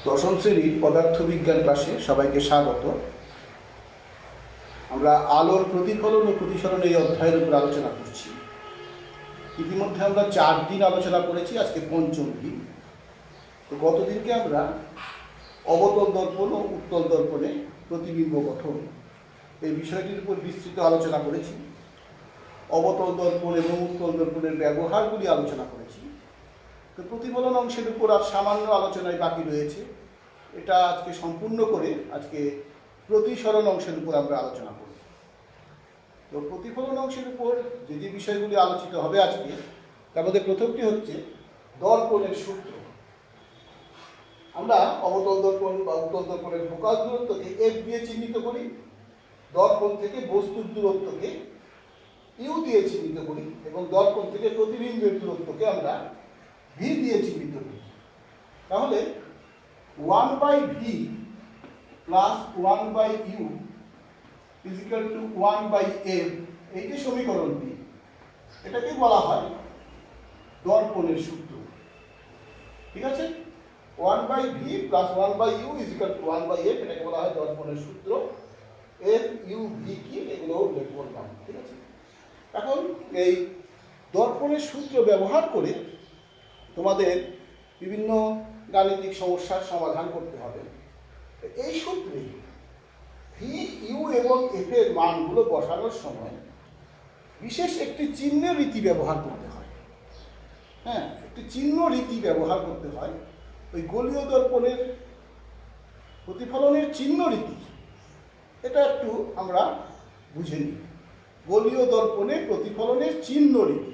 দশম শ্রেণীর পদার্থবিজ্ঞান ক্লাসে সবাইকে স্বাগত। আমরা আলোর প্রতিফলন ও প্রতিসরণ এই অধ্যায়ের উপর আলোচনা করছি। ইতিমধ্যে আমরা 4 দিন আলোচনা করেছি, আজকে পঞ্চম দিন। তো গতদিনকে আমরা অবতল দর্পণ ও উত্তল দর্পণে প্রতিবিম্ব গঠন এই বিষয়টির উপর বিস্তৃত আলোচনা করেছি। অবতল দর্পণ এবং উত্তল দর্পণের ব্যবহারগুলি আলোচনা করেছি। তো প্রতিফলন অংশের উপর আর সামান্য আলোচনায় বাকি রয়েছে, এটা আজকে সম্পূর্ণ করে আজকে প্রতিসরণ অংশের উপর আমরা আলোচনা করব। তো প্রতিফলন অংশের উপর যে বিষয়গুলি আলোচিত হবে আজকে, তার মধ্যে প্রথমটি হচ্ছে দর্পণের সূত্র। আমরা অবতল দর্পণ বা উত্তল দর্পণের ফোকাস দূরত্বকে এফ দিয়ে চিহ্নিত করি, দর্পণ থেকে বস্তুর দূরত্বকে ইউ দিয়ে চিহ্নিত করি এবং দর্পণ থেকে প্রতিবিম্বের দূরত্বকে আমরা ভি দিয়ে চিহ্নিত করি। তাহলে 1/v plus 1/u is equal two 1/f, এই যে সমীকরণটি, এটাকে বলা হয় দর্পণের সূত্র। ঠিক আছে, 1/v plus 1/u is equal two 1/f, এটাকে বলা হয় দর্পণের সূত্র। f u v কি, এগুলো উল্লেখ করলাম। ঠিক আছে, এখন এই দর্পণের সূত্র ব্যবহার করে তোমাদের বিভিন্ন গাণিতিক সমস্যার সমাধান করতে হবে। এই সূত্রে ভি, ইউ এবং এফ এর মানগুলো বসানোর সময় বিশেষ একটি চিহ্ন রীতি ব্যবহার করতে হয়। হ্যাঁ, একটি চিহ্ন রীতি ব্যবহার করতে হয়। ওই গোলীয় দর্পণের প্রতিফলনের চিহ্ন রীতি, এটা একটু আমরা বুঝে নিই। গোলীয় দর্পণে প্রতিফলনের চিহ্ন রীতি,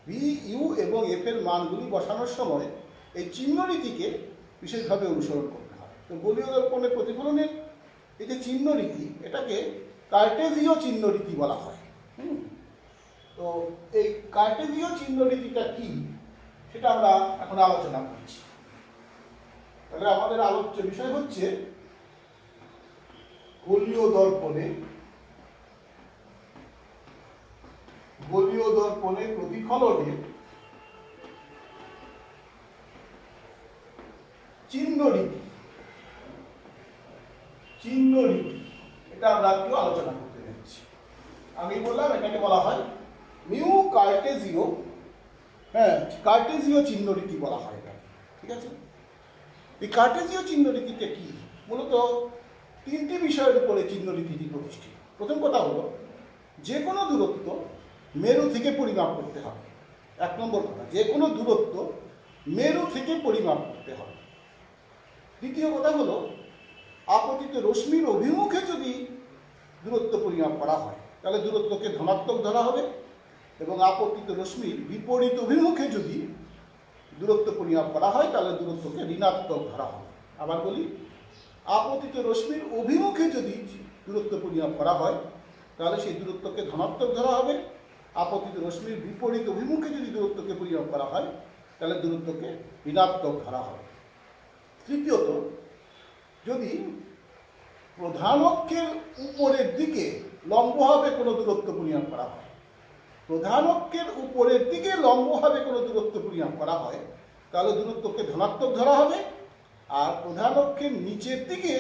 ভি, ইউ এবং এফ এর মানগুলি বসানোর সময় এই চিহ্ন রীতিকে বিশেষভাবে অনুসরণ করতে হয়। তো গোলীয় দর্পণের প্রতিফলনের এই যে চিহ্ন রীতি, এটাকে কার্টেজীয় চিহ্ন রীতি বলা হয়। তো এই কার্টেজীয় চিহ্ন রীতিটা কি, সেটা আমরা এখন আলোচনা করছি। তাহলে আমাদের আলোচ্য বিষয় হচ্ছে গোলীয় দর্পণে প্রতিফলনের চিহ্ন রীতি, এটা আমরা একটু আলোচনা করতে যাচ্ছি। আমি বললাম এটাকে বলা হয় মিউ কার্টেজীয়, কার্টেজীয় চিহ্ন রীতি বলা হয় এটা। ঠিক আছে, এই কার্টেজীয় চিহ্ন রীতিটা কি? মূলত 3টি বিষয়ের উপরে চিহ্ন রীতিটি প্রতিষ্ঠিত। প্রথম কথা হলো, যে কোনো দূরত্ব মেরু থেকে পরিমাপ করতে হবে। 1 নম্বর কথা, যে কোনো দূরত্ব মেরু থেকে পরিমাপ করতে হবে। দ্বিতীয় কথা হলো, আপতিত রশ্মির অভিমুখে যদি দূরত্ব পরিমাপ করা হয় তাহলে দূরত্বকে ধনাত্মক ধরা হবে, এবং আপতিত রশ্মির বিপরীত অভিমুখে যদি দূরত্ব পরিমাপ করা হয় তাহলে দূরত্বকে ঋণাত্মক ধরা হবে। আবার বলি, আপতিত রশ্মির অভিমুখে যদি দূরত্ব পরিমাপ করা হয় তাহলে সেই দূরত্বকে ধনাত্মক ধরা হবে, আপতিত রশ্মির বিপরীত অভিমুখে যদি দূরত্বকে পরিমাপ করা হয় তাহলে দূরত্বকে ঋণাত্মক ধরা হবে। তৃতীয়ত, যদি প্রধান অক্ষের উপরের দিকে লম্বভাবে কোনো দূরত্ব পরিমাপ করা হয়, প্রধান অক্ষের উপরের দিকে লম্বভাবে কোনো দূরত্ব পরিমাপ করা হয় তাহলে দূরত্বকে ধনাত্মক ধরা হবে, আর প্রধান অক্ষের নিচের দিকে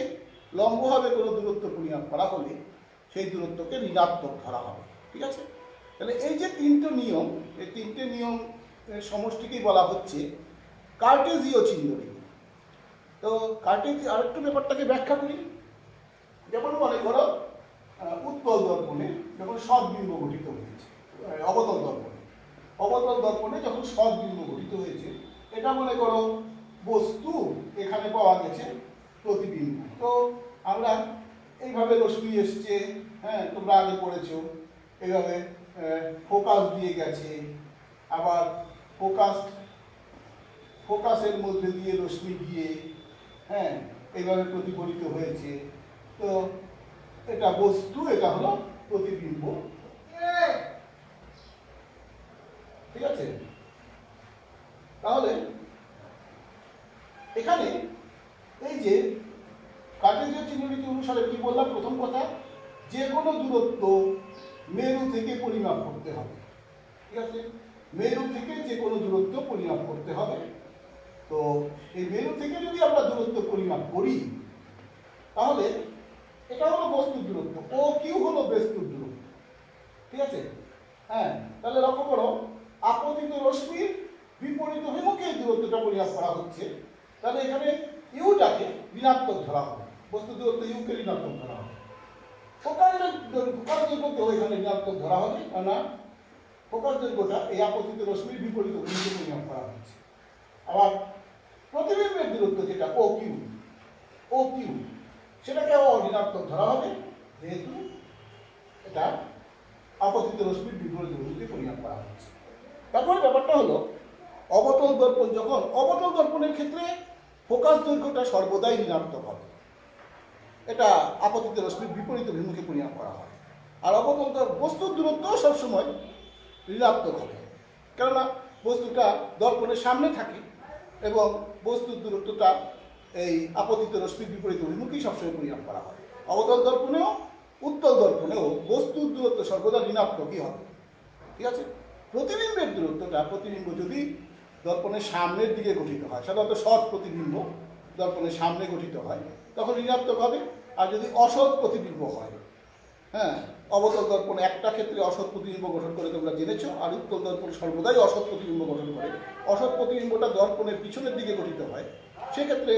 লম্বভাবে কোনো দূরত্ব পরিমাপ করা হলে সেই দূরত্বকে ঋণাত্মক ধরা হবে। ঠিক আছে, তাহলে এই যে 3টে নিয়ম, এই 3টে নিয়ম সমষ্টিকেই বলা হচ্ছে কার্টেজীয় চিহ্ন রীতি। তো কার্টেজীয় আরেকটু ব্যাপারটাকে ব্যাখ্যা করি। যেমন মনে করো উত্তল দর্পণে যখন সদ্বিম্ব গঠিত হয়েছে, অবতল দর্পণে যখন সদ্বিম্ব গঠিত হয়েছে, এটা মনে করো বস্তু, এখানে পাওয়া গেছে প্রতিবিম্ব। তো আমরা এইভাবে রশ্মি এসছে, তোমরা আগে পড়েছো, এইভাবে ফোকাস দিয়ে গেছে, আবার ফোকাসের মধ্যে দিয়ে রশ্মি গিয়ে এইভাবে প্রতিফলিত হয়েছে। তো এটা বস্তু, এটা হলো প্রতিবিম্ব। ঠিক আছে, তাহলে এখানে এই যে কার্টেজীয় চিহ্ন রীতি অনুসারে কি বললাম? প্রথম কথা, যে কোনো দূরত্ব মেরু থেকে পরিমাপ করতে হবে। ঠিক আছে, মেরু থেকে যে কোনো দূরত্ব পরিমাপ করতে হবে। তো এই মেরু থেকে যদি আমরা দূরত্ব পরিমাপ করি তাহলে এটা হলো বস্তুর দূরত্ব, ও কিউ হলো বস্তুর দূরত্ব, ঠিক আছে? হ্যাঁ, তাহলে লক্ষ্য করো আপতিত রশ্মির বিপরীত অভিমুখে এই দূরত্বটা পরিমাপ করা হচ্ছে, তাহলে এখানে ইউটাকে ঋণাত্মক ধরা হবে, বস্তু দূরত্ব ইউকে ঋণাত্মক ধরা হবে। ফোকাস দৈর্ঘ্যকেও এখানে ঋণাত্মক ধরা হবে, কেননা ফোকাস দৈর্ঘ্যটা এই আপতিত রশ্মির বিপরীত অভিমুখে পরিমাপ করা হচ্ছে। আবার প্রতিবিম্বের দূরত্ব যেটা ও কিউ সেটাকেও ঋণাত্মক ধরা হবে, যেহেতু এটা আপতিত রশ্মির বিপরীত অভিমুখে পরিমাপ করা হচ্ছে। তারপরে ব্যাপারটা হলো অবতল দর্পণ, যখন অবতল দর্পণের ক্ষেত্রে ফোকাস দৈর্ঘ্যটা সর্বদাই ঋণাত্মক হবে, এটা আপতিত রশ্মির বিপরীত অভিমুখে পরিমাপ করা হয়। আর অবতল বস্তুর দূরত্ব সবসময় ঋণাত্মক হবে, কেননা বস্তুটা দর্পণের সামনে থাকে এবং বস্তুর দূরত্বটা এই আপতিত রশ্মির বিপরীত অভিমুখেই সবসময় পরিমাপ করা হয়। অবতল দর্পণেও উত্তল দর্পণেও বস্তুর দূরত্ব সর্বদা ঋণাত্মকই হবে, ঠিক আছে? প্রতিবিম্বের দূরত্বটা, প্রতিবিম্ব যদি দর্পণের সামনের দিকে গঠিত হয়, সাধারণত সৎ প্রতিবিম্ব দর্পণের সামনে গঠিত হয়, তখন ঋণাত্মক হবে। আর যদি অসৎ প্রতিবিম্ব হয়, হ্যাঁ, অবতল দর্পণ একটা ক্ষেত্রে অসৎ প্রতিবিম্ব গঠন করে তোমরা জেনেছো, আর উত্তল দর্পণ সর্বদাই অসৎ প্রতিবিম্ব গঠন করে। অসৎ প্রতিবিম্বটা দর্পণের পিছনের দিকে গঠিত হয়, সেক্ষেত্রে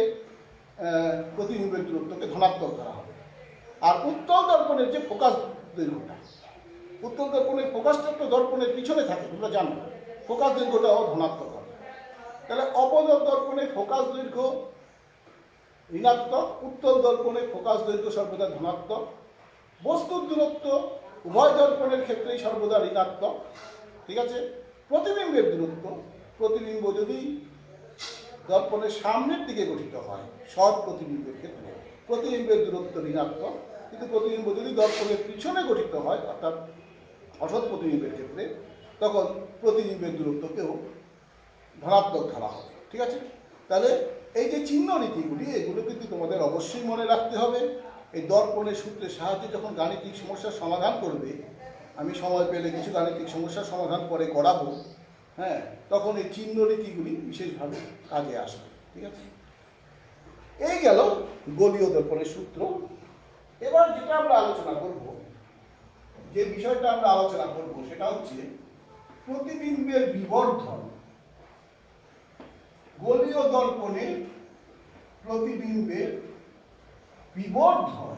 প্রতিবিম্বের দূরত্বকে ধনাত্মক ধরা হবে। আর উত্তল দর্পণের যে ফোকাস দৈর্ঘ্যটা, উত্তল দর্পণের ফোকাসটা তো দর্পণের পিছনে থাকে, তোমরা জানো, ফোকাস দৈর্ঘ্যটাও ধনাত্মক হবে। তাহলে অবতল দর্পণের ফোকাস দৈর্ঘ্য ঋণাত্মক, উত্তল দর্পণের ফোকাস দৈর্ঘ্য সর্বদা ধনাত্মক। বস্তুর দূরত্ব উভয় দর্পণের ক্ষেত্রেই সর্বদা ঋণাত্মক, ঠিক আছে? প্রতিবিম্বের দূরত্ব, প্রতিবিম্ব যদি দর্পণের সামনের দিকে গঠিত হয় সৎ প্রতিবিম্বের ক্ষেত্রে প্রতিবিম্বের দূরত্ব ঋণাত্মক, কিন্তু প্রতিবিম্ব যদি দর্পণের পিছনে গঠিত হয় অর্থাৎ অসৎ প্রতিবিম্বের ক্ষেত্রে, তখন প্রতিবিম্বের দূরত্বকেও ধনাত্মক ধরা হবে, ঠিক আছে? তাহলে এই যে চিহ্ন রীতিগুলি, এগুলো কিন্তু তোমাদের অবশ্যই মনে রাখতে হবে। এই দর্পণের সূত্রের সাহায্যে যখন গাণিতিক সমস্যার সমাধান করবে, আমি সময় পেলে কিছু গাণিতিক সমস্যার সমাধান পরে করাবো, হ্যাঁ, তখন এই চিহ্ন রীতিগুলি বিশেষভাবে কাজে আসবে, ঠিক আছে? এই গেল গোলীয় দর্পণের সূত্র। এবার যেটা আমরা আলোচনা করব, যে বিষয়টা আমরা আলোচনা করব সেটা হচ্ছে প্রতিবিম্বের বিবর্ধন। গোলীয় দর্পণে প্রতিবিম্বের বিবর্ধন।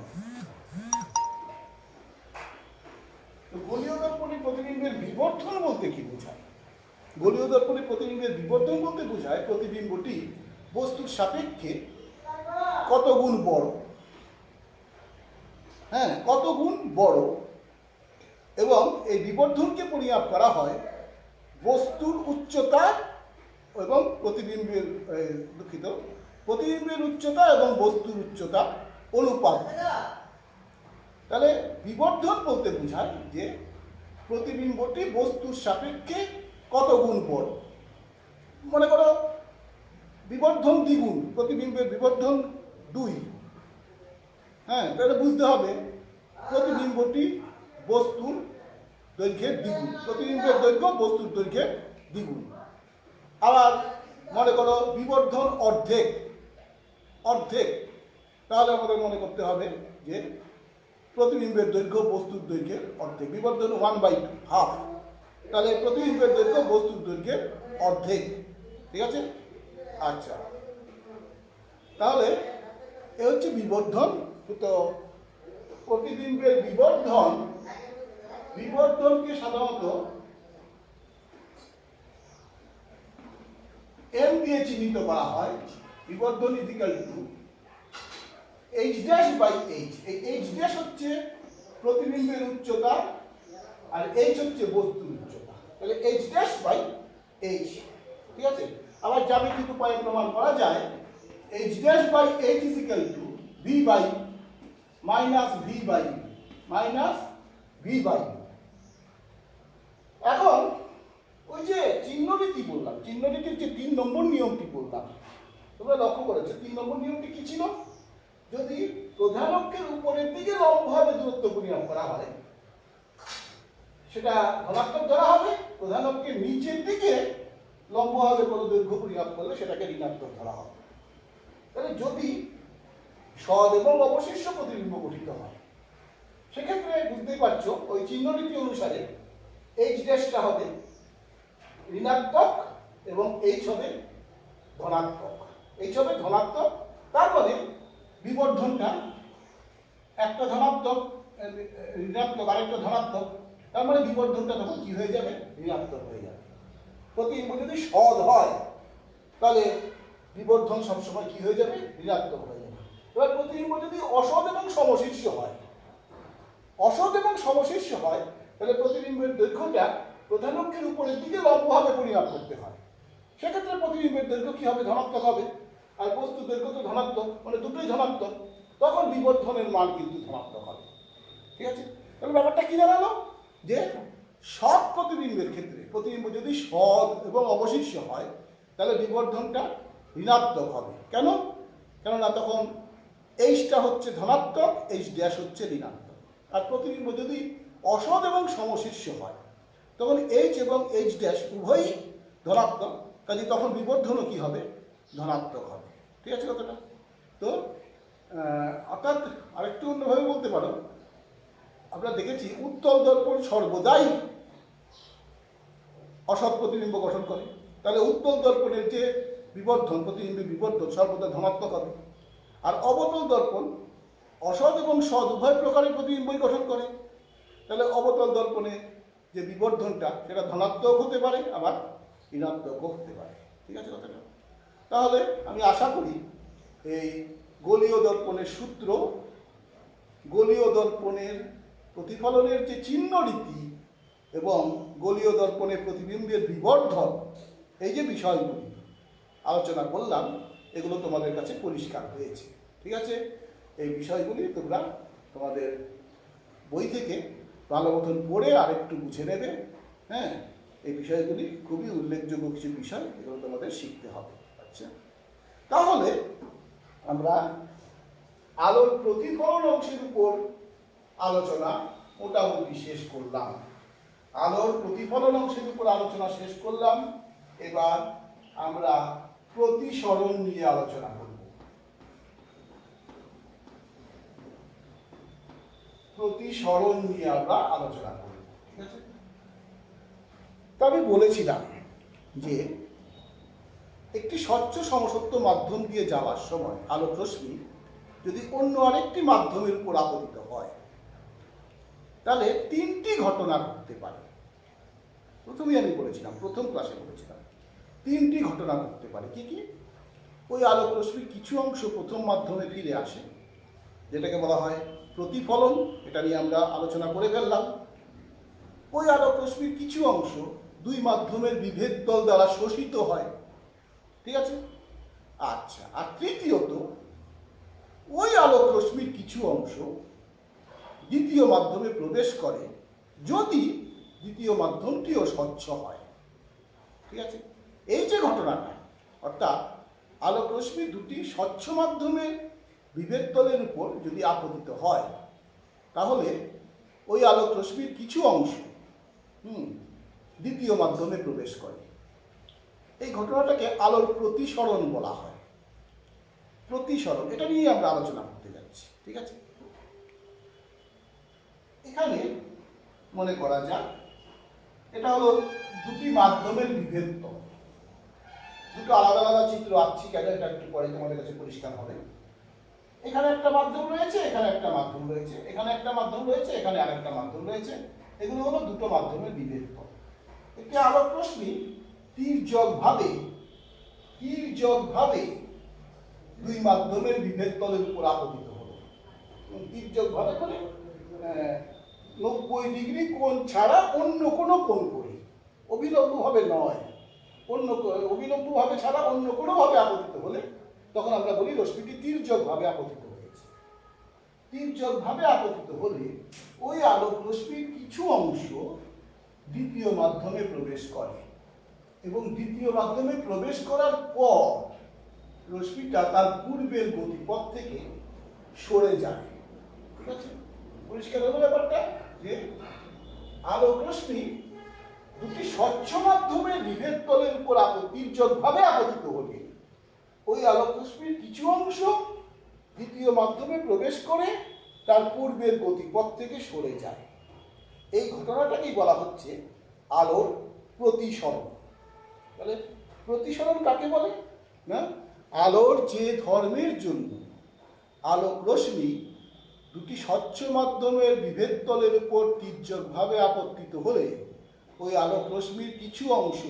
তো গোলীয় দর্পণে প্রতিবিম্বের বিবর্ধন বলতে কি বোঝায়? গোলীয় দর্পণে প্রতিবিম্বের বিবর্ধন বলতে বোঝায় প্রতিবিম্বটি বস্তুর সাপেক্ষে কত গুণ বড়, হ্যাঁ, কত গুণ বড়, এবং এই বিবর্ধনকে পরিমাপ করা হয় বস্তুর উচ্চতা এবং প্রতিবিম্বের প্রতিবিম্বের উচ্চতা এবং বস্তুর উচ্চতা অনুপাত। তাহলে বিবর্ধন বলতে বোঝায় যে প্রতিবিম্বটি বস্তুর সাপেক্ষে কত গুণ বড়। মনে করো বিবর্ধন দ্বিগুণ, প্রতিবিম্বের বিবর্ধন 2, হ্যাঁ, তাহলে বুঝতে হবে প্রতিবিম্বটি বস্তুর দৈর্ঘ্যের দ্বিগুণ, প্রতিবিম্বের দৈর্ঘ্য বস্তুর দৈর্ঘ্যের দ্বিগুণ। আবার মনে করো বিবর্ধন অর্ধেক, তাহলে আমাদের মনে করতে হবে যে প্রতিবিম্বের দৈর্ঘ্য বস্তুর দৈর্ঘ্যের অর্ধেক। বিবর্ধন 1/2, তাহলে প্রতিবিম্বের দৈর্ঘ্য বস্তুর দৈর্ঘ্যের অর্ধেক, ঠিক আছে? আচ্ছা, তাহলে এ হচ্ছে বিবর্ধন। তো প্রতিবিম্বের বিবর্ধনকে সাধারণত m দিয়ে চিহ্নিত করা হয়। বিবর্ধন equal to h dash by h। এই h ড্যাশ হচ্ছে প্রতিবিম্বের উচ্চতা আর h হচ্ছে বস্তুর উচ্চতা, তাহলে h ড্যাশ বাই h, ঠিক আছে? আবার জ্যামিতিক উপায়ে প্রমাণ করা যায় h dash by h is equal to v by minus v by এখন ওই যে চিহ্নরীতি বললাম, চিহ্নরীতির যে 3 নম্বর নিয়মটি বললাম, তোমরা লক্ষ্য করেছো 3 নম্বর নিয়মটি কি ছিল? যদি প্রধান অক্ষের উপরের দিকে লম্বভাবে দূরত্ব পরিমাপ করা হয় সেটা ধনাত্মক ধরা হবে, প্রধান অক্ষের নিচের দিকে লম্বভাবে কোনো দৈর্ঘ্য পরিমাপ করলে সেটাকে ঋণাত্মক ধরা হবে। তাহলে যদি সদ এবং অবশিষ্ট প্রতিবিম্ব গঠিত হয়, সেক্ষেত্রে বুঝতেই পারছো ওই চিহ্নরীতি অনুসারে এইচ ড্যাশটা হবে ঋণাত্মক এবং এইচ হবে ধনাত্মক। এইচ হবে ধনাত্মক, তারপরে বিবর্ধনটা একটা ধনাত্মক ঋণাত্মক আরেকটা ধনাত্মক, তার মানে বিবর্ধনটা তখন কি হয়ে যাবে? ঋণাত্মক হয়ে যাবে। প্রতিবিম্ব যদি সদ হয় তাহলে বিবর্ধন সবসময় কি হয়ে যাবে? ঋণাত্মক হয়ে যাবে। এবার প্রতিবিম্ব যদি অসদ এবং সমশীর্ষ হয়, অসদ এবং সমশীর্ষ হয় তাহলে প্রতিবিম্বের দৈর্ঘ্যটা প্রধান অক্ষের উপরের দিকে লম্বভাবে পরিমাপ করতে হয়। সেক্ষেত্রে প্রতিবিম্বের দৈর্ঘ্য কি হবে? ধনাত্মক হবে। আর বস্তুর দৈর্ঘ্য তো ধনাত্মক, মানে দুটোই ধনাত্মক, তখন বিবর্ধনের মান কিন্তু ধনাত্মক হবে। ঠিক আছে? তাহলে ব্যাপারটা কি দাঁড়ালো? যে সৎ প্রতিবিম্বের ক্ষেত্রে প্রতিবিম্ব যদি সৎ এবং অবশিষ্ট হয় তাহলে বিবর্ধনটা ঋণাত্মক হবে। কেন? কেননা তখন এইচটা হচ্ছে ধনাত্মক, এইচ ড্যাশ হচ্ছে ঋণাত্মক। আর প্রতিবিম্ব যদি অসৎ এবং সমশীর্ষ হয় তখন এইচ এবং এইচ ড্যাশ উভয়ই ধনাত্মক, কাজে তখন বিবর্ধনও কি হবে? ধনাত্মক হবে। ঠিক আছে কথাটা? তো অর্থাৎ আরেকটু অন্যভাবে বলতে পারো, আমরা দেখেছি উত্তল দর্পণ সর্বদাই অসৎ প্রতিবিম্ব গঠন করে। তাহলে উত্তল দর্পণের যে বিবর্ধন, প্রতিবিম্বের বিবর্ধন সর্বদা ধনাত্মক হবে। আর অবতল দর্পণ অসৎ এবং সৎ উভয় প্রকারের প্রতিবিম্বই গঠন করে। তাহলে অবতল দর্পণে যে বিবর্ধনটা সেটা ধনাত্মক হতে পারে, আবার ঋণাত্মকও হতে পারে। ঠিক আছে কথাটা? তাহলে আমি আশা করি এই গোলীয় দর্পণের সূত্র, গোলীয় দর্পণের প্রতিফলনের যে চিহ্ন রীতি এবং গোলীয় দর্পণের প্রতিবিম্বের বিবর্ধন, এই যে বিষয়গুলি আলোচনা করলাম, এগুলো তোমাদের কাছে পরিষ্কার হয়েছে। ঠিক আছে? এই বিষয়গুলি তোমরা তোমাদের বই থেকে ভালো মতন পড়ে আরেকটু বুঝে নেবে। হ্যাঁ, এই বিষয়গুলি খুবই উল্লেখযোগ্য কিছু বিষয়, এগুলো তোমাদের শিখতে হবে। আচ্ছা, তাহলে আমরা আলোর প্রতিফলন অংশের উপর আলোচনা মোটামুটি শেষ করলাম। আলোর প্রতিফলন অংশের উপর আলোচনা শেষ করলাম। এবার আমরা প্রতিসরণ নিয়ে আলোচনা করব। প্রতিসরণ নিয়ে আমরা আলোচনা করব। ঠিক আছে? তো আমি বলেছিলাম যে একটি স্বচ্ছ সমসত্ব মাধ্যম দিয়ে যাওয়ার সময় আলোক রশ্মি যদি অন্য আরেকটি মাধ্যমের উপর আপতিত হয় তাহলে তিনটি ঘটনা ঘটতে পারে। প্রথমেই আমি বলেছিলাম, প্রথম ক্লাসে বলেছিলাম তিনটি ঘটনা ঘটতে পারে। কি কি? ওই আলোক রশ্মির কিছু অংশ প্রথম মাধ্যমে ফিরে আসে, যেটাকে বলা হয় প্রতিফলন। এটা নিয়ে আমরা আলোচনা করে ফেললাম। ওই আলোক রশ্মির কিছু অংশ দুই মাধ্যমের বিভেদ তল দ্বারা শোষিত হয়। ঠিক আছে? আচ্ছা, আর তৃতীয়ত ওই আলোক রশ্মির কিছু অংশ দ্বিতীয় মাধ্যমে প্রবেশ করে যদি দ্বিতীয় মাধ্যমটিও স্বচ্ছ হয়। ঠিক আছে? এই যে ঘটনাটা, অর্থাৎ আলোক রশ্মি দুটি স্বচ্ছ মাধ্যমের বিভেদ তলের উপর যদি আপতিত হয় তাহলে ওই আলোক রশ্মির কিছু অংশ দ্বিতীয় মাধ্যমে প্রবেশ করে। এই ঘটনাটাকে আলোর প্রতিসরণ বলা হয়। প্রতিসরণ, এটা নিয়ে আমরা আলোচনা করতে যাচ্ছি। ঠিক আছে? এখানে মনে করা যাক এটা হলো দুটি মাধ্যমের বিভেদ তল। দুটো আলাদা আলাদা চিত্র আঁকছি, কেন এটা একটু পরে তোমাদের কাছে পরিষ্কার হবে। এখানে একটা মাধ্যম রয়েছে, এখানে একটা মাধ্যম রয়েছে, এখানে একটা মাধ্যম রয়েছে, এখানে আরেকটা মাধ্যম রয়েছে। এগুলো হলো দুটো মাধ্যমের বিভেদ তল। একটি আলোক রশ্মি তির্যকভাবে দুই মাধ্যমের বিভেদ তলের উপর আপতিত হলো। তির্যকভাবে করে 90 ডিগ্রি কোণ ছাড়া অন্য কোনো কোণ করে, অভিলম্বভাবে নয়, অভিলম্বভাবে ছাড়া অন্য কোনোভাবে আপতিত হলে তখন আমরা বলি রশ্মিটি তির্যকভাবে আপতিত হয়েছে। তির্যকভাবে আপতিত হলে ওই আলোক রশ্মির কিছু অংশ দ্বিতীয় মাধ্যমে প্রবেশ করে এবং দ্বিতীয় মাধ্যমে প্রবেশ করার পর রশ্মিটা তার পূর্বের গতিপথ থেকে সরে যায়। ঠিক আছে? পরিষ্কার হলো ব্যাপারটা? যে আলোক রশ্মি দুটি স্বচ্ছ মাধ্যমের বিভেদ তলের উপর তির্যকভাবে আপতিত হলে ওই আলোক রশ্মির কিছু অংশ দ্বিতীয় মাধ্যমে প্রবেশ করে তার পূর্বের গতিপথ থেকে সরে যায়। এই ঘটনাটাকেই বলা হচ্ছে আলোর প্রতিসরণ। তাহলে প্রতিসরণ কাকে বলে না? আলোর যে ধর্মের জন্য আলোক রশ্মি দুটি স্বচ্ছ মাধ্যমের বিভেদ তলের উপর তির্যকভাবে আপতিত হলে ওই আলোক রশ্মির কিছু অংশ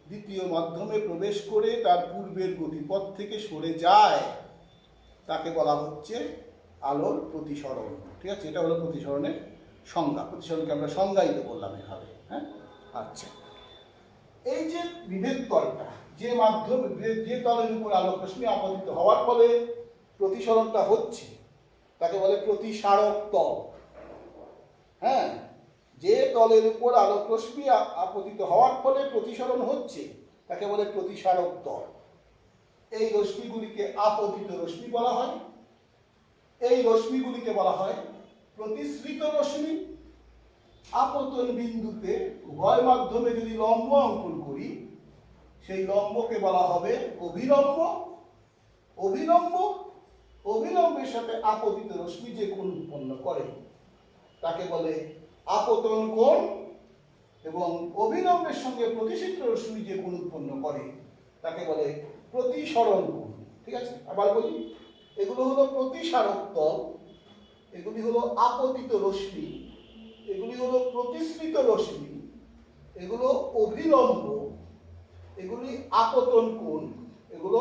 দ্বিতীয় মাধ্যমে প্রবেশ করে তার পূর্বের গতিপথ থেকে সরে যায়, তাকে বলা হচ্ছে আলোর প্রতিসরণ। ঠিক আছে, এটা হলো প্রতিসরণের সংজ্ঞা। প্রতিসরণকে আমরা সংজ্ঞায়িত করলাম এভাবে। হ্যাঁ, আচ্ছা, এই যে বিভেদ তলটা, যে মাধ্যমে যে তলের উপর আলোক রশ্মি আপতিত হওয়ার ফলে প্রতিসরণটা হচ্ছে, তাকে বলে প্রতিসারক তল। হ্যাঁ, যে তলের উপর আলোক রশ্মি আপতিত হওয়ার ফলে প্রতিসরণ হচ্ছে তাকে বলে প্রতিসারক তল। এই রশ্মিগুলিকে আপতিত রশ্মি বলা হয়। এই রশ্মিগুলিকে বলা হয় প্রতিসৃত রশ্মি। আপতন বিন্দুতে উভয় মাধ্যমে যদি লম্ব অঙ্কন করি, সেই লম্বকে বলা হবে অভিলম্ব। অভিলম্ব অভিলম্বের সাথে আপতিত রশ্মি যে কোণ উৎপন্ন করে তাকে বলে আপতন কোণ, এবং অভিলম্বের সঙ্গে প্রতিসৃত রশ্মি যে কোণ উৎপন্ন করে তাকে বলে প্রতিসরণ কোণ। ঠিক আছে, আবার বলি, এগুলো হলো প্রতিসারক তল, এগুলি হলো আপতিত রশ্মি, এগুলি হলো প্রতিসৃত রশ্মি, এগুলো অভিলম্ব, এগুলি আপতন কোণ, এগুলো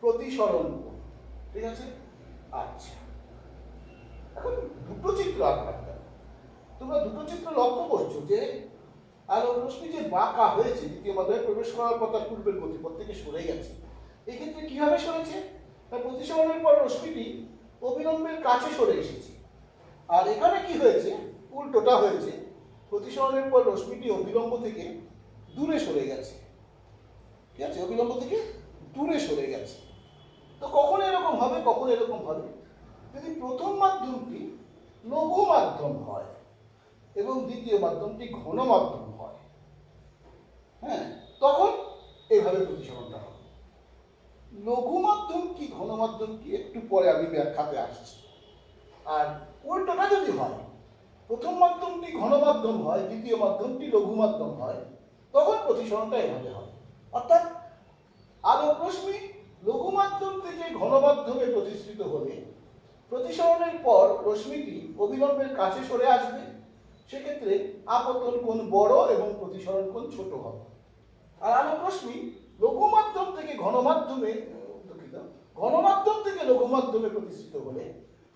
প্রতিসরণ কোণ। ঠিক আছে, আচ্ছা, এখন দুটো চিত্র আঁকলাম। তোমরা দুটো চিত্র লক্ষ্য করছো যে আলোক রশ্মি যে বাঁকা হয়েছে দ্বিতীয় মাধ্যমে প্রবেশ করার পর তার পূর্বের গতিপথ থেকে সরে গেছে। এক্ষেত্রে কিভাবে সরেছে? তার প্রতিসরণের পর রশ্মিটি অবিলম্বের কাছে সরে এসেছে। আর এখানে কি হয়েছে? উল্টোটা হয়েছে, প্রতিসরণের পর রশ্মিটি অবিলম্ব থেকে দূরে সরে গেছে। ঠিক আছে, অবিলম্ব থেকে দূরে সরে গেছে। তো কখন এরকম হবে, কখন এরকম হবে? যদি প্রথম মাধ্যমটি লঘু মাধ্যম হয় এবং দ্বিতীয় মাধ্যমটি ঘন মাধ্যম হয়, হ্যাঁ, তখন এইভাবে প্রতিসরণটা হবে। লঘু মাধ্যম কি ঘন মাধ্যম কি একটু পরে আমি ব্যাখ্যাতে আসছি। আর উল্টোটা যদি হয়, প্রথম মাধ্যমটি ঘন মাধ্যম হয়, দ্বিতীয় মাধ্যমটি লঘু মাধ্যম হয়, তখন প্রতিসরণটা এভাবে হয়। অর্থাৎ আলোক রশ্মি লঘু মাধ্যম থেকে ঘন মাধ্যমে প্রতিসৃত হলে প্রতিসরণের পর রশ্মিটি অবিলম্বের কাছে সরে আসবে। সেক্ষেত্রে আপতন কোণ বড় এবং প্রতিসরণ কোণ ছোট হবে। আর আলোক রশ্মি লঘু মাধ্যম থেকে ঘন মাধ্যমে লঘু মাধ্যমে প্রতিসৃত হলে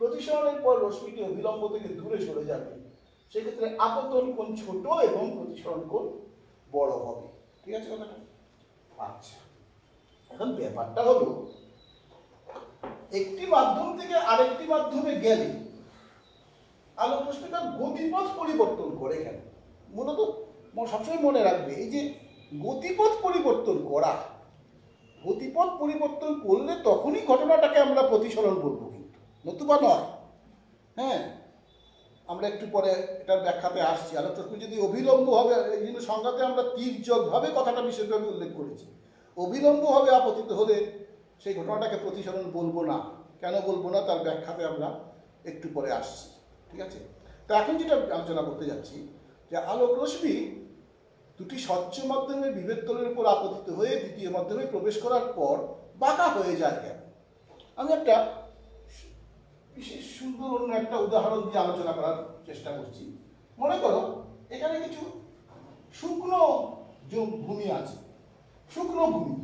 প্রতিসরণের পর রশ্মিটি অবিলম্ব থেকে দূরে সরে যাবে। সেক্ষেত্রে আপতন কোণ ছোট এবং প্রতিসরণ কোণ বড় হবে। ঠিক আছে কথাটা? আচ্ছা, এখন ব্যাপারটা হলো, একটি মাধ্যম থেকে আরেকটি মাধ্যমে গেলে আলোক রশ্মি তার গতিপথ পরিবর্তন করে কেন? মূলত সবসময় মনে রাখবে, এই যে গতিপথ পরিবর্তন করা, গতিপথ পরিবর্তন করলে তখনই ঘটনাটাকে আমরা প্রতিসরণ বলবো, কিন্তু নতুবা নয়। হ্যাঁ, আমরা একটু পরে এটার ব্যাখ্যাতে আসছি। আলোক রশ্মি যদি অভিলম্ব হবে, এই জন্য সংজ্ঞাতে আমরা তির্যকভাবে কথাটা বিশেষভাবে উল্লেখ করেছি। অবিলম্বভাবে আপতিত হলে সেই ঘটনাটাকে প্রতিসরণ বলবো না। কেন বলবো না তার ব্যাখ্যাতে আমরা একটু পরে আসছি। ঠিক আছে, তো এখন যেটা আলোচনা করতে যাচ্ছি, যে আলোক রশ্মি দুটি স্বচ্ছ মাধ্যমের বিভেদ তলের উপর আপতিত হয়ে দ্বিতীয় মাধ্যমে প্রবেশ করার পর বাঁকা হয়ে যায় কেন? আমি একটা বিশেষ সুন্দর অন্য একটা উদাহরণ দিয়ে আলোচনা করার চেষ্টা করছি। মনে করো এখানে কিছু শুকনো ভূমি আছে, শুকনো ভূমি,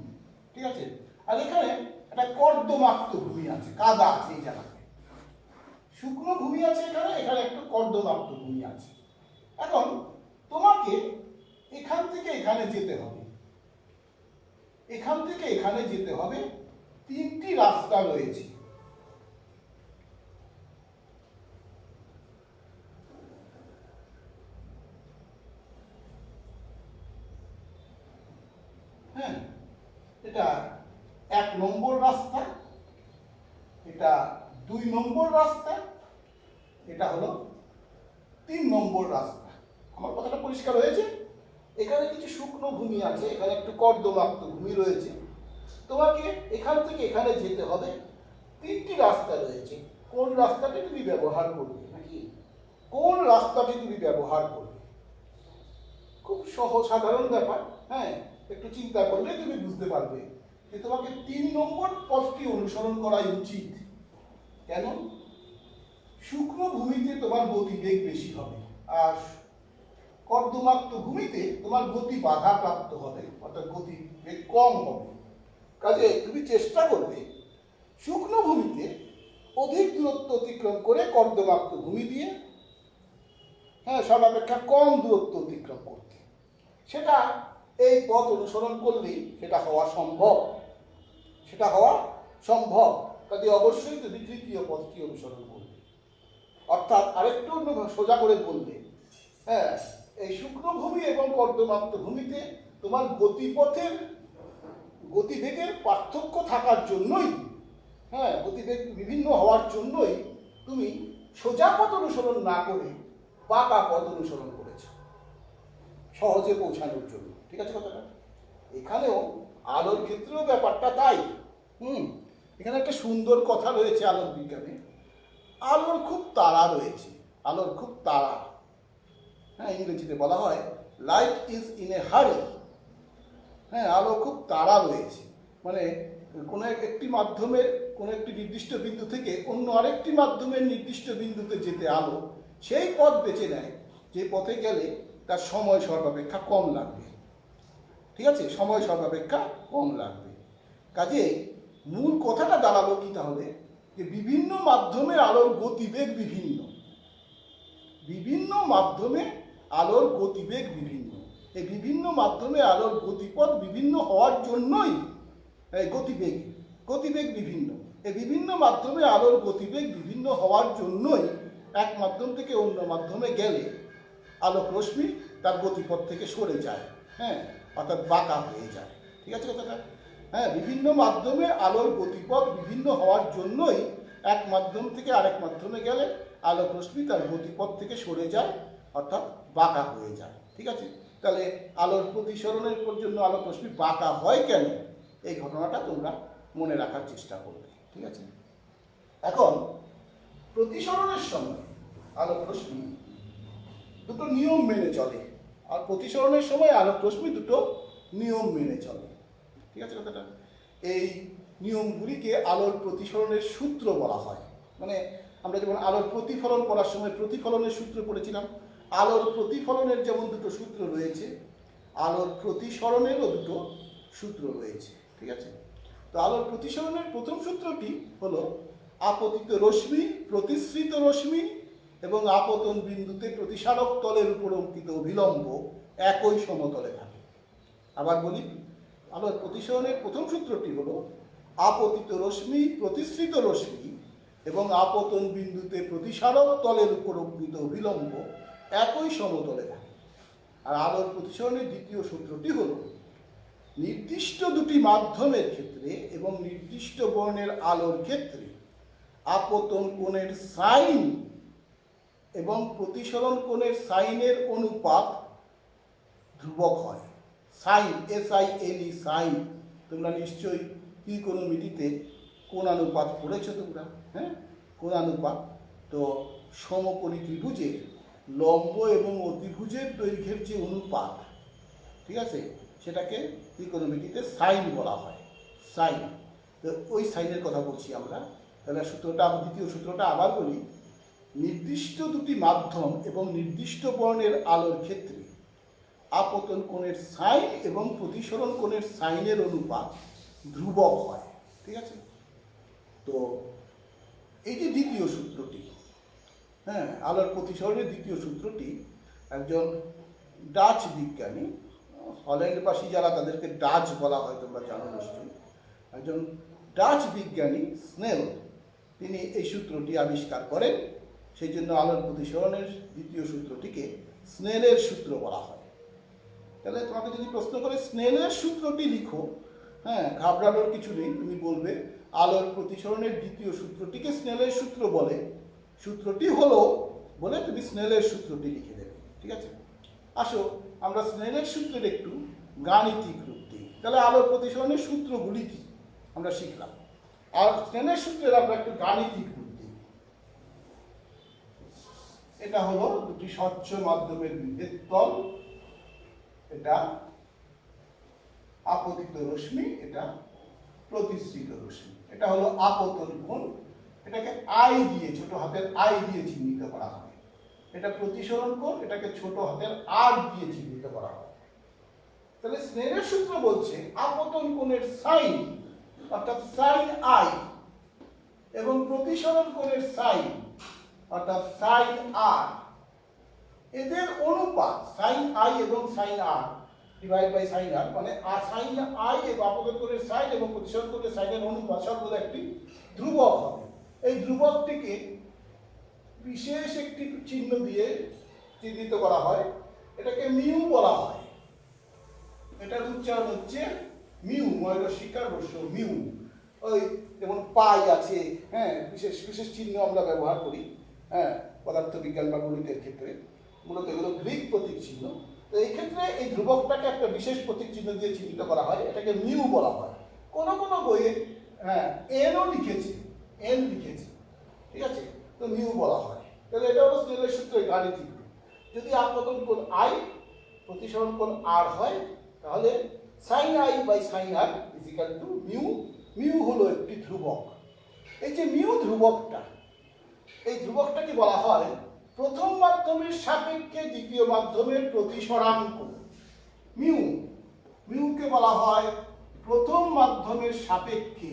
ঠিক আছে, আর এখানে একটা কর্দমাক্ত ভূমি আছে, কাদা আছে। এই জায়গায় শুকনো ভূমি আছে, এখানে এখানে একটু কর্দমাক্ত ভূমি আছে। এখন তোমাকে এখান থেকে এখানে যেতে হবে, এখান থেকে এখানে যেতে হবে। তিনটি রাস্তা রয়েছে। হ্যাঁ, এটা 1 নম্বর রাস্তা, এটা 2 নম্বর রাস্তা, এটা হলো 3 নম্বর রাস্তা। আমার কথাটা পরিষ্কার হয়েছে? এখানে কিছু শুকনো ভূমি আছে, এখানে একটু কর্দমাক্ত ভূমি রয়েছে। তোমাকে এখান থেকে এখানে যেতে হবে। তিনটি রাস্তা রয়েছে। কোন রাস্তাটি তুমি ব্যবহার করবে, নাকি কোন রাস্তাটি তুমি ব্যবহার করবে? খুব সাধারণ ব্যাপার। হ্যাঁ, একটু চিন্তা করলে তুমি বুঝতে পারবে যে তোমাকে 3 নম্বর পথটি অনুসরণ করাই উচিত। কেন? শুকনো ভূমিতে তোমার গতিবেগ বেশি হবে, আর কর্দমাক্ত ভূমিতে তোমার গতি বাধাপ্রাপ্ত হবে, অর্থাৎ গতিবেগ কম হবে। কাজে তুমি চেষ্টা করবে শুকনো ভূমিতে অধিক দূরত্ব অতিক্রম করে কর্দমাক্ত ভূমি দিয়ে সর্বাপেক্ষা কম দূরত্ব অতিক্রম করতে। সেটা এই পথ অনুসরণ করলেই সেটা হওয়া সম্ভব। কাজে অবশ্যই তুমি তৃতীয় পথটি অনুসরণ করবে। অর্থাৎ আরেকটু সোজা করে বললে, এই শুকনো ভূমি এবং কর্দমাক্ত ভূমিতে তোমার গতিবেগের পার্থক্য থাকার জন্যই, গতিবেগ বিভিন্ন হওয়ার জন্যই তুমি সোজা পথ অনুসরণ না করে বাঁকা পথ অনুসরণ করেছ সহজে পৌঁছানোর জন্য। ঠিক আছে কথাটা? এখানেও আলোর ক্ষেত্রেও ব্যাপারটা তাই। এখানে একটা সুন্দর কথা রয়েছে আলোর বিজ্ঞানে। আলোর খুব তাড়া রয়েছে, আলোর খুব তাড়া। ইংরেজিতে বলা হয় লাইট ইজ ইন এ হারি। আলো খুব তাড়া রয়েছে, মানে কোনো একটি মাধ্যমের কোনো একটি নির্দিষ্ট বিন্দু থেকে অন্য আরেকটি মাধ্যমের নির্দিষ্ট বিন্দুতে যেতে আলো সেই পথ বেছে নেয় যে পথে গেলে তার সময় সর্বাপেক্ষা কম লাগবে। ঠিক আছে? সময় সর্বাপেক্ষা কম লাগবে। কাজে মূল কথাটা দাঁড়ালো কি তাহলে, যে বিভিন্ন মাধ্যমে আলোর গতিবেগ বিভিন্ন। বিভিন্ন মাধ্যমে আলোর গতিবেগ বিভিন্ন। এই বিভিন্ন মাধ্যমে আলোর গতিপথ বিভিন্ন হওয়ার জন্যই গতিবেগ বিভিন্ন। এই বিভিন্ন মাধ্যমে আলোর গতিবেগ বিভিন্ন হওয়ার জন্যই এক মাধ্যম থেকে অন্য মাধ্যমে গেলে আলোক রশ্মি তার গতিপথ থেকে সরে যায়, অর্থাৎ বাঁকা হয়ে যায়। ঠিক আছে কথাটা? বিভিন্ন মাধ্যমে আলোর গতিপথ বিভিন্ন হওয়ার জন্যই এক মাধ্যম থেকে আরেক মাধ্যমে গেলে আলোক রশ্মি তার গতিপথ থেকে সরে যায়, অর্থাৎ বাঁকা হয়ে যায়। ঠিক আছে? তাহলে আলোর প্রতিসরণের জন্য আলোক রশ্মি বাঁকা হয় কেন, এই ঘটনাটা তোমরা মনে রাখার চেষ্টা করবে। ঠিক আছে? এখন প্রতিসরণের সময় আলোক রশ্মি দুটো নিয়ম মেনে চলে, আর প্রতিসরণের সময় আলোক রশ্মি দুটো নিয়ম মেনে চলে। ঠিক আছে কথাটা? এই নিয়মগুলিকে আলোর প্রতিসরণের সূত্র বলা হয়। মানে আমরা যেমন আলোর প্রতিফলন করার সময় প্রতিফলনের সূত্র পড়েছিলাম, আলোর প্রতিফলনের যেমন দুটো সূত্র রয়েছে, আলোর প্রতিসরণেরও দুটো সূত্র রয়েছে। ঠিক আছে? তো আলোর প্রতিসরণের প্রথম সূত্রটি হলো আপতিত রশ্মি, প্রতিসৃত রশ্মি এবং আপতন বিন্দুতে প্রতিসারক তলের উপর অঙ্কিত অভিলম্ব একই সমতলে থাকে। আবার বলি, আলোর প্রতিসরণের প্রথম সূত্রটি হলো আপতিত রশ্মি, প্রতিসৃত রশ্মি এবং আপতন বিন্দুতে প্রতিসারক তলের উপর অঙ্কিত অভিলম্ব একই সমতলে থাকে। আর আলোর প্রতিসরণের দ্বিতীয় সূত্রটি হলো নির্দিষ্ট দুটি মাধ্যমের ক্ষেত্রে এবং নির্দিষ্ট বর্ণের আলোর ক্ষেত্রে আপতন কোণের সাইন এবং প্রতিসরণ কোণের সাইনের অনুপাত ধ্রুবক হয়। Sine, SINE, sine. তোমরা নিশ্চয়ই ত্রিকোণমিতিতে কোণানুপাত পড়েছো তোমরা। কোণানুপাত তো সমকোণী ত্রিভুজের লম্ব এবং অতিভুজের দৈর্ঘ্যের যে অনুপাত, ঠিক আছে, সেটাকে ত্রিকোণমিতিতে সাইন বলা হয়। সাইন, তো ওই সাইনের কথা বলছি আমরা। তাহলে দ্বিতীয় সূত্রটা আবার বলি, নির্দিষ্ট দুটি মাধ্যম এবং নির্দিষ্ট বর্ণের আলোর ক্ষেত্রে আপতন কোণের সাইন এবং প্রতিসরণ কোণের সাইনের অনুপাত ধ্রুবক হয়। ঠিক আছে? তো এই যে দ্বিতীয় সূত্রটি, আলোর প্রতিসরণের দ্বিতীয় সূত্রটি একজন ডাচ বিজ্ঞানী, হল্যান্ডবাসী যারা তাদেরকে ডাচ বলা হয়, তোমরা জানো নিশ্চয়ই, একজন ডাচ বিজ্ঞানী স্নেল, তিনি এই সূত্রটি আবিষ্কার করেন। সেই জন্য আলোর প্রতিসরণের দ্বিতীয় সূত্রটিকে স্নেলের সূত্র বলা হয়। তাহলে তোমাকে যদি প্রশ্ন করে স্নেলের সূত্রটি লিখো, ঘাবড়ানোর কিছু নেই। তুমি বলবে আলোর প্রতিসরণের দ্বিতীয় সূত্রটিকে স্নেলের সূত্র বলে, সূত্রটি হলো বলে তুমি স্নেলের সূত্রটি লিখে দেবে। ঠিক আছে? আসো আমরা স্নেলের সূত্রের একটু গাণিতিক রূপ দিই। তাহলে আলোর প্রতিসরণের সূত্রগুলি কি আমরা শিখলাম, আর স্নেলের সূত্রের আমরা একটু গাণিতিক রূপ দিই। এটা হলো দুটি স্বচ্ছ মাধ্যমের বিভেদ তল, এটা আপতিত রশ্মি, এটা প্রতিসৃত রশ্মি। এটা হলো আপতন কোণ, এটাকে আই দিয়ে, ছোট হাতের আই দিয়ে চিহ্নিত করা হয়। এটা প্রতিসরণ কোণ, এটাকে ছোট হাতের আর দিয়ে চিহ্নিত করা হয়। তাহলে স্নেলের সূত্র বলছে আপতন কোণের সাইন অর্থাৎ সাইন আই এবং প্রতিসরণ কোণের সাইন অর্থাৎ সাইন আর, এদের অনুপাত সাইন আই এবং sine R divide by sine R, মানে সাইন আই এবং আপতন কোণের সাইন এবং প্রতিসরণ কোণের সাইনের অনুপাত সবগুলো একটি ধ্রুবক হবে। এই ধ্রুবকটিকে বিশেষ একটি চিহ্ন দিয়ে চিহ্নিত করা হয়, এটাকে মিউ বলা হয়। এটার উচ্চারণ হচ্ছে মিউ, ময়ূরশিকার বর্ষ মিউ। ওই যেমন পাই আছে, হ্যাঁ, বিশেষ বিশেষ চিহ্ন আমরা ব্যবহার করি, হ্যাঁ, পদার্থবিজ্ঞান বা গণিতের ক্ষেত্রে মূলত এগুলো গ্রিক প্রতীক চিহ্ন। তো এই ক্ষেত্রে এই ধ্রুবকটাকে একটা বিশেষ প্রতীক চিহ্ন দিয়ে চিহ্নিত করা হয়, এটাকে মিউ বলা হয়। কোনো কোনো বইয়ে হ্যাঁ এনও লিখেছে, এন লিখেছে, ঠিক আছে, তো মিউ বলা হয়। তাহলে এটা হলো স্নেলের সূত্রের গাণিতিক রূপ। যদি আপতন কোণ আই প্রতিসরণ কোণ আর হয়, তাহলে sine i by sine r is equal to mu. Mu হলো একটি ধ্রুবক। এই যে মিউ ধ্রুবকটা, এই ধ্রুবকটাকে বলা হয় প্রথম মাধ্যমের সাপেক্ষে দ্বিতীয় মাধ্যমের প্রতিসরাঙ্ক। মিউ, মিউকে বলা হয় প্রথম মাধ্যমের সাপেক্ষে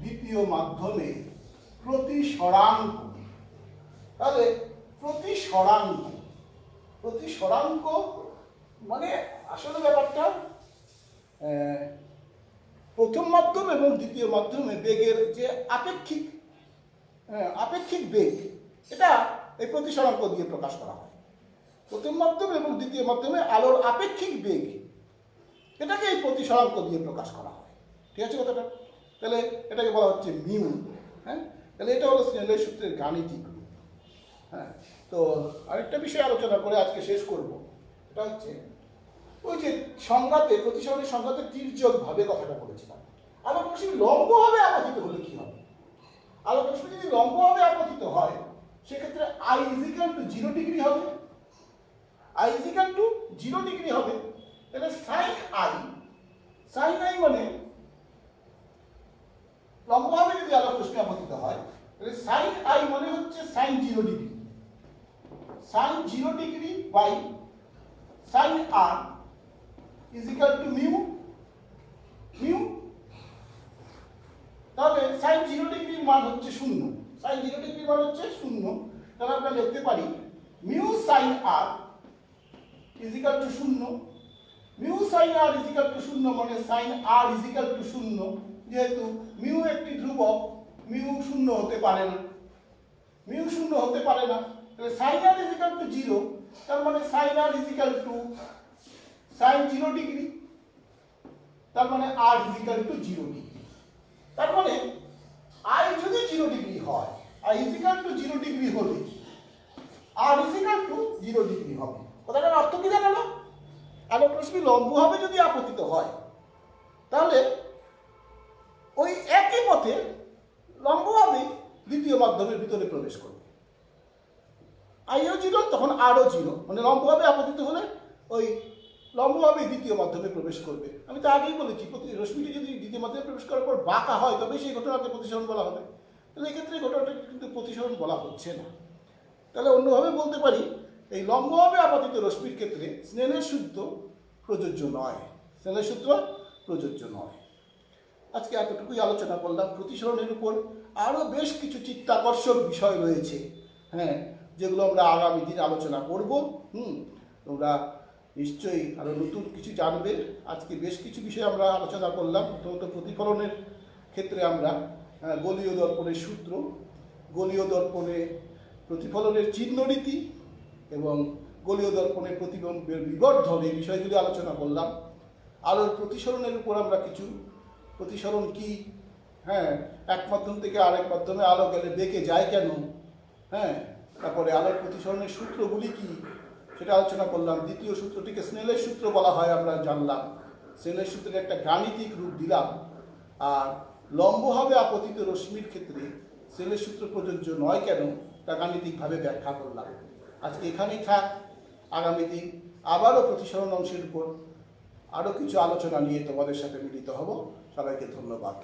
দ্বিতীয় মাধ্যমের প্রতিসরাঙ্ক। তাহলে প্রতিসরাঙ্ক, প্রতিসরাঙ্ক মানে আসলে ব্যাপারটা প্রথম মাধ্যম এবং দ্বিতীয় মাধ্যমে বেগের যে আপেক্ষিক আপেক্ষিক বেগ, এটা এই প্রতিসরাঙ্ক দিয়ে প্রকাশ করা হয়। প্রথম মাধ্যম এবং দ্বিতীয় মাধ্যমে আলোর আপেক্ষিক বেগ, এটাকে এই প্রতিসরাঙ্ক দিয়ে প্রকাশ করা হয়। ঠিক আছে কথাটা? তাহলে এটাকে বলা হচ্ছে মিউ। হ্যাঁ, তাহলে এটা হলো স্নেলের সূত্রের গাণিতিক রূপ। হ্যাঁ, তো আরেকটা বিষয় আলোচনা করে আজকে শেষ করব, এটা হচ্ছে ওই যে সংজ্ঞাতে, প্রতিসরণের সংজ্ঞাতে তির্যক ভাবে কথাটা বলেছিলাম। আলোক রশ্মি লম্বভাবে আপতিত হলে কি হবে? আলোক রশ্মি যদি লম্বভাবে আপতিত হয়, সেক্ষেত্রে I is equal to 0 degree হবে। I is equal to 0 degree হবে। তাহলে সাইন আই, সাইন আই মানে লম্বভাবে যদি আলোক রশ্মি আপতিত হয়, তাহলে সাইন আই মানে হচ্ছে sine 0 degree. Sine 0 degree by sine r is equal to mu. Mu, তাহলে সাইন 0 ডিগ্রির মান হচ্ছে 0। সাইন 0 ডিগ্রির মান হচ্ছে 0। তাহলে আমরা লিখতে পারি mu sine r is equal to 0। Mu sine r is equal to 0 মানে sine r is equal to 0। যেহেতু মিউ একটি ধ্রুবক, মিউ 0 হতে পারে না, মিউ 0 হতে পারে না। তাহলে sine r is equal to 0, তার মানে sine r is equal to sine 0 degree, তার মানে r is equal to 0 degree. তার মানে আই যদি 0 ডিগ্রি হয়, i is equal to 0 degree হলে r is equal to 0 degree হবে। কথাটার অর্থ কি জানালো? আলোক রশ্মি লম্বভাবে যদি আপতিত হয়, তাহলে ওই একই পথে লম্বভাবে দ্বিতীয় মাধ্যমের ভিতরে প্রবেশ করবে। আইও 0, তখন আরও 0, মানে লম্বভাবে আপতিত হলে ওই লম্বভাবে দ্বিতীয় মাধ্যমে প্রবেশ করবে। আমি তো আগেই বলেছি, রশ্মিটি যদি দ্বিতীয় মাধ্যমে প্রবেশ করার পর বাঁকা হয়, তবে সেই ঘটনাকে প্রতিসরণ বলা হবে। তাহলে এক্ষেত্রে ঘটনাটাকে কিন্তু প্রতিসরণ বলা হচ্ছে না। তাহলে অন্যভাবে বলতে পারি, এই লম্বভাবে আপতিত রশ্মির ক্ষেত্রে স্নেলের সূত্র প্রযোজ্য নয়, স্নেলের সূত্র প্রযোজ্য নয়। আজকে এতটুকুই আলোচনা করলাম। প্রতিসরণের উপর আরও বেশ কিছু চিত্তাকর্ষক বিষয় রয়েছে, হ্যাঁ, যেগুলো আমরা আগামী দিন আলোচনা করব। তোমরা নিশ্চয়ই আরও নতুন কিছু জানবে। আজকে বেশ কিছু বিষয় আমরা আলোচনা করলাম। প্রথমত প্রতিফলনের ক্ষেত্রে আমরা গোলীয় দর্পণের সূত্র, গোলীয় দর্পণে প্রতিফলনের চিহ্নরীতি এবং গোলীয় দর্পণের প্রতিবিম্বের বিবর্ধন, এই বিষয়গুলি আলোচনা করলাম। আলোর প্রতিসরণের উপর আমরা কিছু, প্রতিসরণ কি, হ্যাঁ, এক মাধ্যম থেকে আরেক মাধ্যমে আলো গেলে বেঁকে যায় কেন, হ্যাঁ, তারপরে আলোর প্রতিসরণের সূত্রগুলি কি, সেটা আলোচনা করলাম। দ্বিতীয় সূত্রটিকে স্নেলের সূত্র বলা হয়, আমরা জানলাম। স্নেলের সূত্রের একটা গাণিতিক রূপ দিলাম। আর লম্বভাবে আপতিত রশ্মির ক্ষেত্রে স্নেলের সূত্র প্রযোজ্য নয় কেন তা গাণিতিকভাবে ব্যাখ্যা করলাম। আজকে এখানেই থাক। আগামী দিন আবারও প্রতিসরণ অংশের উপর আরও কিছু আলোচনা নিয়ে তোমাদের সাথে মিলিত হব। সবাইকে ধন্যবাদ।